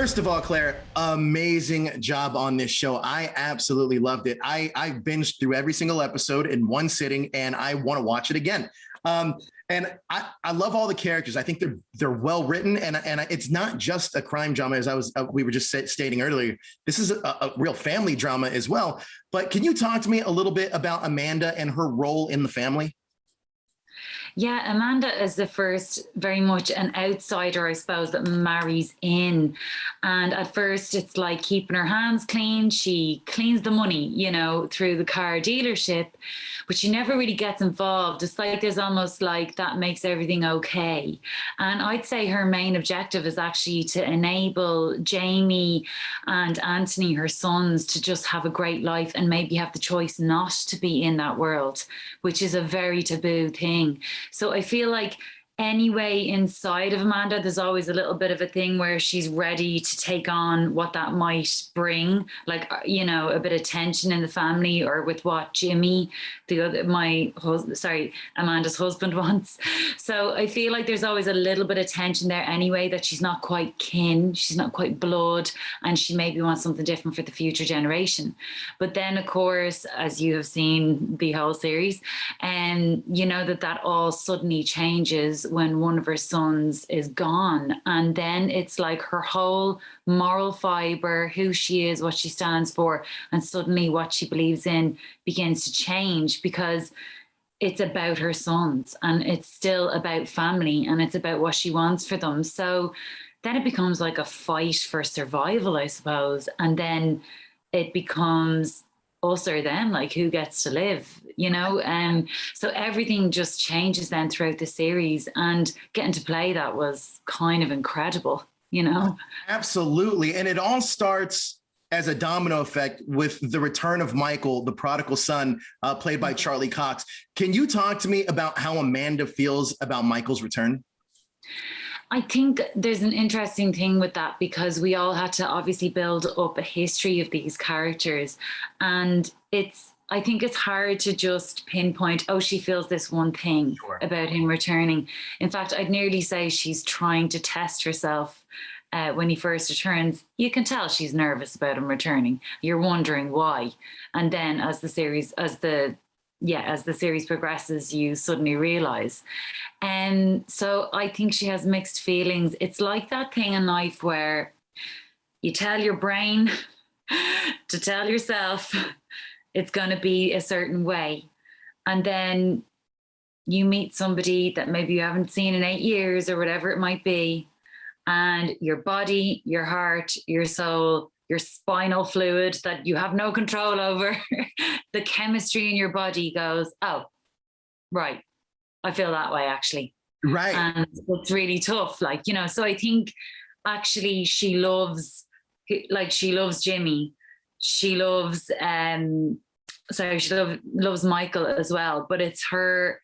First of all, Claire, amazing job on this show. I absolutely loved it. I binged through every single episode in one sitting, and I want to watch it again. And I love all the characters. I think they're well written, and it's not just a crime drama, as we were just stating earlier. This is a real family drama as well. But can you talk to me a little bit about Amanda and her role in the family? Yeah, Amanda is the first, very much an outsider, I suppose, that marries in. And at first, it's like keeping her hands clean. She cleans the money, through the car dealership, but she never really gets involved. It's like there's almost like that makes everything okay. And I'd say her main objective is actually to enable Jamie and Anthony, her sons, to just have a great life and maybe have the choice not to be in that world, which is a very taboo thing. So I feel like anyway, inside of Amanda, there's always a little bit of a thing where she's ready to take on what that might bring, like, a bit of tension in the family, or with what Jimmy, Amanda's husband wants. So I feel like there's always a little bit of tension there anyway, that she's not quite kin, she's not quite blood, and she maybe wants something different for the future generation. But then, of course, as you have seen the whole series, and that all suddenly changes when one of her sons is gone. And then it's like her whole moral fiber, who she is, what she stands for, and suddenly what she believes in begins to change, because it's about her sons, and it's still about family, and it's about what she wants for them. So then it becomes like a fight for survival, I suppose. And then it becomes us or them, like who gets to live, so everything just changes then throughout the series, and getting to play that was kind of incredible. Absolutely. And it all starts as a domino effect with the return of Michael, the prodigal son, played by Charlie Cox. Can you talk to me about how Amanda feels about Michael's return? I think there's an interesting thing with that, because we all had to obviously build up a history of these characters. And I think it's hard to just pinpoint, she feels this one thing about him returning. In fact, I'd nearly say she's trying to test herself when he first returns. You can tell she's nervous about him returning. You're wondering why. And then as the series progresses, you suddenly realize. And so I think she has mixed feelings. It's like that thing in life where you tell your brain to tell yourself it's going to be a certain way. And then you meet somebody that maybe you haven't seen in 8 years or whatever it might be. And your body, your heart, your soul, your spinal fluid that you have no control over, the chemistry in your body goes, oh, right, I feel that way actually. Right. And it's really tough, so I think actually she loves Jimmy. She loves, loves Michael as well, but it's her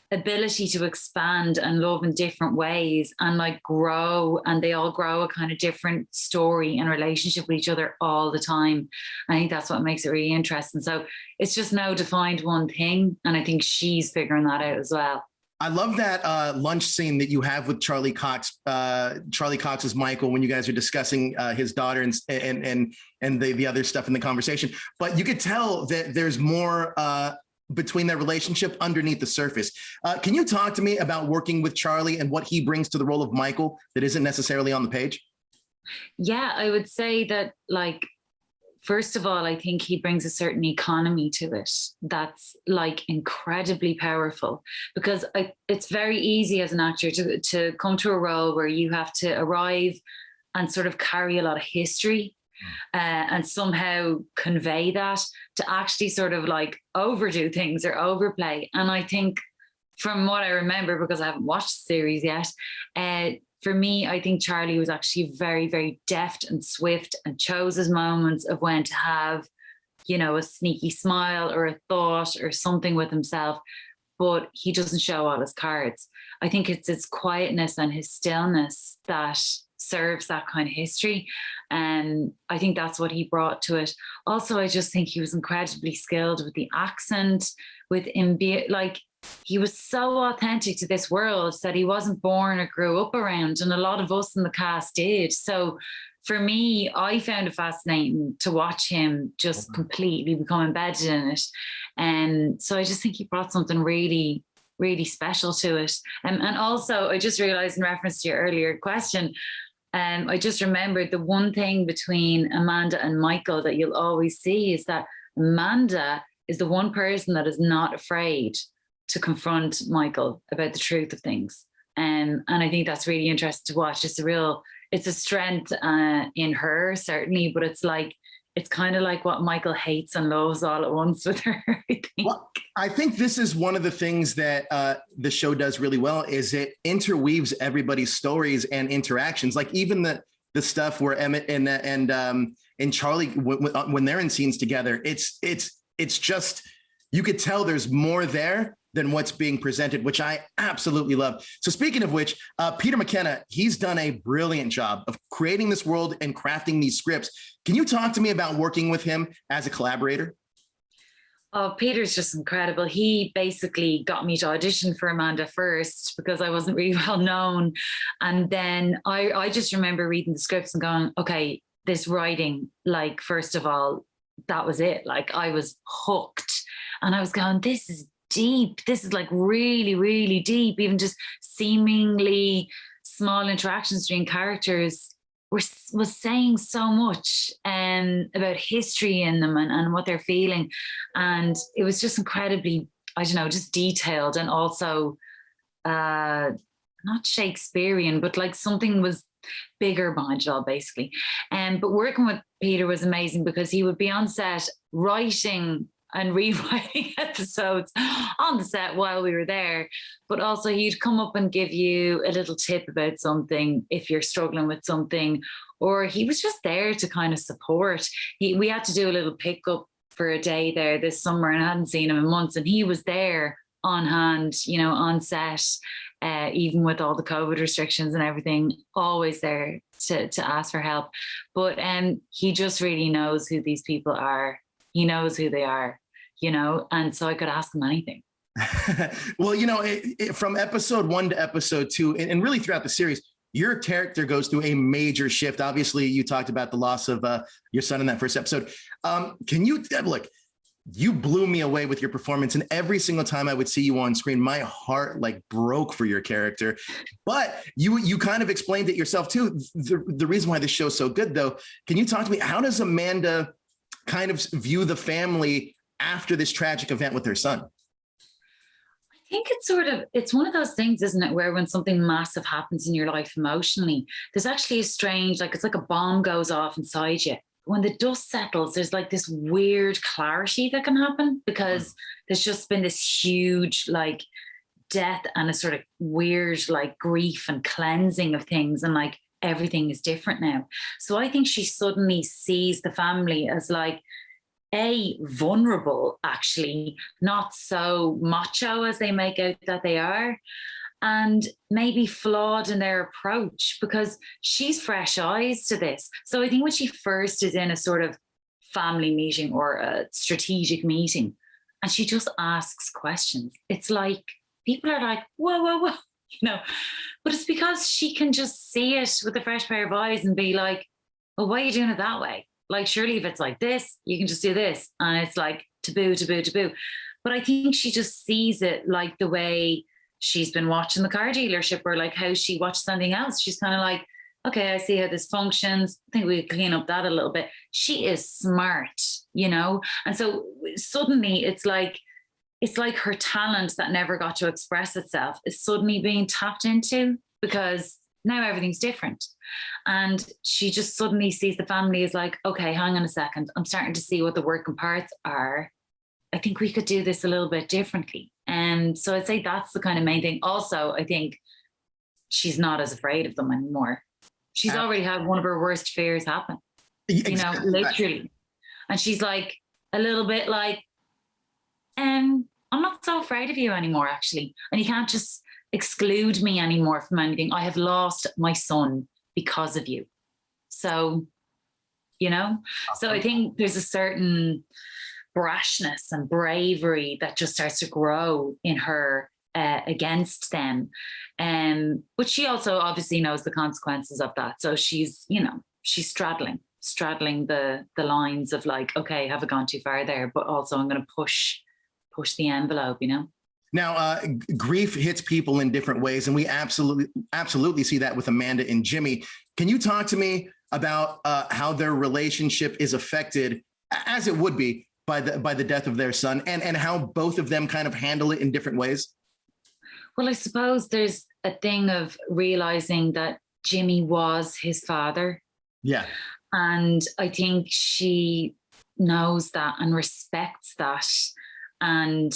ability to expand and love in different ways and grow, and they all grow a kind of different story and relationship with each other all the time. I think that's what makes it really interesting. So it's just no defined one thing, and I think she's figuring that out as well. I love that lunch scene that you have with Charlie Cox. Charlie Cox is Michael, when you guys are discussing his daughter and the other stuff in the conversation. But you could tell that there's more between their relationship underneath the surface. Can you talk to me about working with Charlie and what he brings to the role of Michael that isn't necessarily on the page? Yeah, I would say that, first of all, I think he brings a certain economy to it that's incredibly powerful, because it's very easy as an actor to come to a role where you have to arrive and sort of carry a lot of history and somehow convey that, to actually sort of overdo things or overplay. And I think, from what I remember, because I haven't watched the series yet, for me, I think Charlie was actually very, very deft and swift, and chose his moments of when to have, a sneaky smile or a thought or something with himself, but he doesn't show all his cards. I think it's his quietness and his stillness that serves that kind of history. And I think that's what he brought to it. Also, I just think he was incredibly skilled with the accent, with him he was so authentic to this world that he wasn't born or grew up around, and a lot of us in the cast did. So for me, I found it fascinating to watch him just completely become embedded in it. And so I just think he brought something really, really special to it. And also, I just realized in reference to your earlier question, I just remembered the one thing between Amanda and Michael that you'll always see is that Amanda is the one person that is not afraid to confront Michael about the truth of things. And I think that's really interesting to watch. It's a strength in her, certainly, but it's kind of like what Michael hates and loves all at once with her, I think. Well, I think this is one of the things that the show does really well is it interweaves everybody's stories and interactions. Like even the stuff where Emmett and Charlie, when they're in scenes together, it's just, you could tell there's more there than what's being presented, which I absolutely love. So speaking of which, Peter McKenna, he's done a brilliant job of creating this world and crafting these scripts. Can you talk to me about working with him as a collaborator? Oh, Peter's just incredible. He basically got me to audition for Amanda first because I wasn't really well known. And then I just remember reading the scripts and going, okay, this writing, like, first of all, that was it. Like, I was hooked and I was going, this is deep. This is like really, really deep. Even just seemingly small interactions between characters was saying so much about history in them and what they're feeling. And it was just incredibly, I don't know, just detailed and also not Shakespearean, but like something was bigger behind it all, basically. But working with Peter was amazing because he would be on set writing and rewriting episodes on the set while we were there. But also he'd come up and give you a little tip about something if you're struggling with something, or he was just there to kind of support. We had to do a little pickup for a day there this summer and I hadn't seen him in months, and he was there on hand, you know, on set, even with all the COVID restrictions and everything, always there to ask for help. But he just really knows who these people are. He knows who they are, you know, and so I could ask him anything. Well, you know, from episode 1 to episode 2, and really throughout the series, your character goes through a major shift. Obviously, you talked about the loss of your son in that first episode. Can you look? You blew me away with your performance, and every single time I would see you on screen, my heart like broke for your character. But you kind of explained it yourself too. The reason why this show is so good, though, can you talk to me? How does Amanda kind of view the family after this tragic event with her son? I think it's one of those things, isn't it, where when something massive happens in your life emotionally, there's actually a strange, like, it's like a bomb goes off inside you. When the dust settles, there's like this weird clarity that can happen because there's just been this huge like death and a sort of weird like grief and cleansing of things, and like everything is different now. So I think she suddenly sees the family as like vulnerable, actually, not so macho as they make out that they are, and maybe flawed in their approach because she's fresh eyes to this. So I think when she first is in a sort of family meeting or a strategic meeting and she just asks questions, it's like people are like, whoa, whoa, whoa, you know, but it's because she can just see it with a fresh pair of eyes and be like, well, why are you doing it that way? Like, surely if it's like this, you can just do this. And it's like taboo, taboo, taboo. But I think she just sees it like the way she's been watching the car dealership, or like how she watched something else. She's kind of like, okay, I see how this functions. I think we could clean up that a little bit. She is smart, you know? And so suddenly it's like her talent that never got to express itself is suddenly being tapped into because now everything's different. And she just suddenly sees the family as like, okay, hang on a second. I'm starting to see what the working parts are. I think we could do this a little bit differently. And so I'd say that's the kind of main thing. Also, I think she's not as afraid of them anymore. She's already had one of her worst fears happen, you know, literally. And she's like a little bit like, I'm not so afraid of you anymore, actually. And you can't just exclude me anymore from anything. I have lost my son because of you. So, you know, so I think there's a certain brashness and bravery that just starts to grow in her against them. But she also obviously knows the consequences of that. So she's, you know, she's straddling the lines of like, okay, have I gone too far there? But also I'm going to push the envelope, you know? Now, grief hits people in different ways, and we absolutely see that with Amanda and Jimmy. Can you talk to me about how their relationship is affected, as it would be, by the death of their son, and how both of them kind of handle it in different ways? Well, I suppose there's a thing of realizing that Jimmy was his father. Yeah. And I think she knows that and respects that. And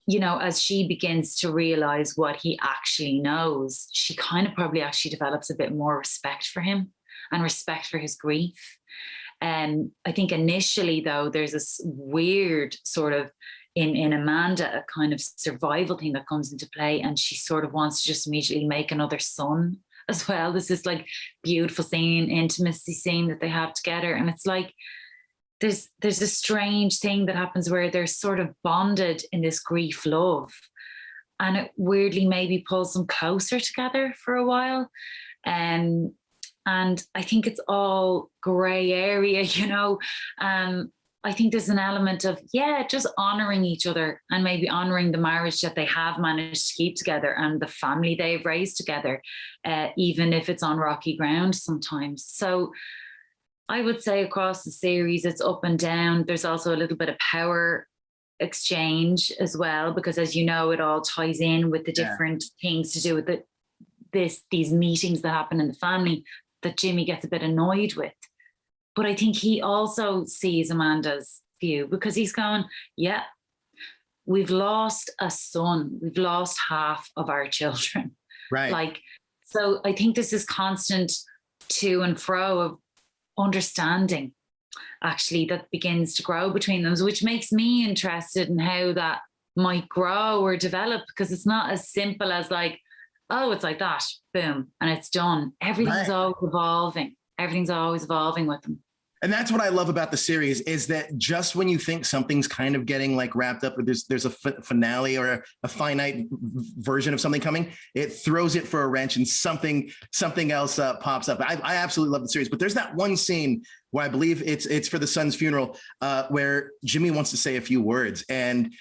you know, as she begins to realize what he actually knows, she kind of probably actually develops a bit more respect for him and respect for his grief. And I think initially, though, there's this weird sort of in Amanda, a kind of survival thing that comes into play. And she sort of wants to just immediately make another son as well. There's this like beautiful scene, intimacy scene that they have together. And it's like, there's a strange thing that happens where they're sort of bonded in this grief love, and it weirdly maybe pulls them closer together for a while. And I think it's all gray area, you know. I think there's an element of, just honoring each other and maybe honoring the marriage that they have managed to keep together and the family they've raised together, even if it's on rocky ground sometimes. So I would say across the series, it's up and down. There's also a little bit of power exchange as well, because as you know, it all ties in with the different things to do with these meetings that happen in the family that Jimmy gets a bit annoyed with. But I think he also sees Amanda's view, because he's going, we've lost a son. We've lost half of our children. Right. Like, so I think this is constant to and fro of understanding actually that begins to grow between them, which makes me interested in how that might grow or develop, because it's not as simple as like, oh, it's like that, boom, and it's done. Everything's always evolving. Everything's always evolving with them. And that's what I love about the series, is that just when you think something's kind of getting like wrapped up, or there's a finale or a finite version of something coming, it throws it for a wrench and something else pops up. I absolutely love the series, but there's that one scene where I believe it's for the son's funeral, where Jimmy wants to say a few words, and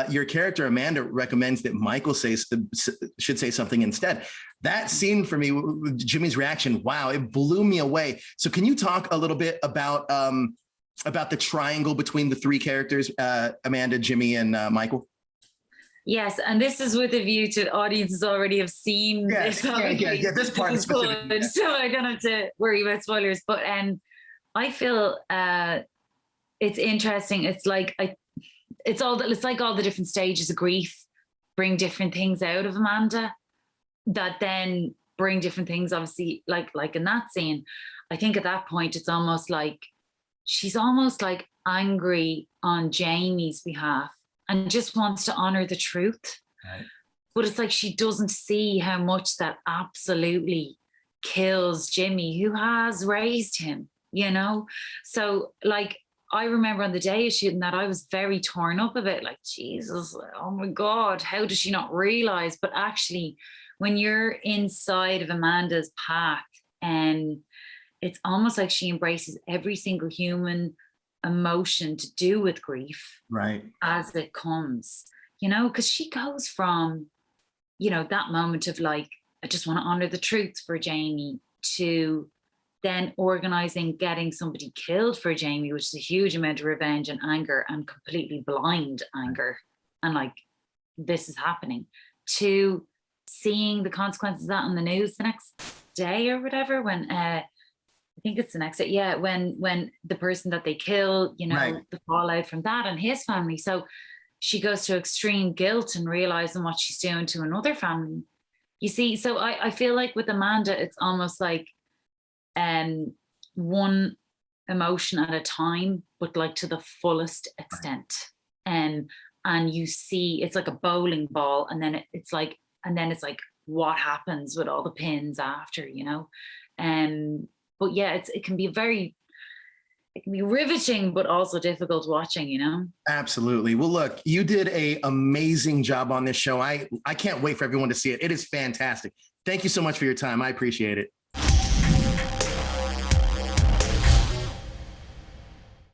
your character Amanda recommends that Michael should say something instead. That scene for me, Jimmy's reaction, wow, it blew me away. So can you talk a little bit about the triangle between the three characters, Amanda, Jimmy, and Michael? Yes, and this is with a view to audiences already have seen this. Yeah, this part is specific. So I don't have to worry about spoilers. But I feel it's interesting. It's like it's like all the different stages of grief bring different things out of Amanda, that then bring different things, obviously, like in that scene. I think at that point, it's almost like she's almost like angry on Jamie's behalf and just wants to honor the truth. Right. But it's like she doesn't see how much that absolutely kills Jimmy, who has raised him, you know? So like, I remember on the day of shooting that, I was very torn up a bit, like, Jesus, oh my God, how does she not realize? But actually, when you're inside of Amanda's path, and it's almost like she embraces every single human emotion to do with grief, right, as it comes, you know, because she goes from, you know, that moment of like, I just want to honor the truth for Jamie, to then organizing getting somebody killed for Jamie, which is a huge amount of revenge and anger and completely blind anger, and like, this is happening, to seeing the consequences of that on the news the next day or whatever, when I think it's the next day, when the person that they kill, you know, right, the fallout from that and his family. So she goes to extreme guilt and realizing what she's doing to another family, you see. So I feel like with Amanda, it's almost like one emotion at a time, but like to the fullest extent. And you see, it's like a bowling ball, and then it's like what happens with all the pins after, you know. But yeah, it can be riveting, but also difficult watching, you know. Absolutely. Well, look, you did an amazing job on this show. I can't wait for everyone to see it. It is fantastic. Thank you so much for your time. I appreciate it.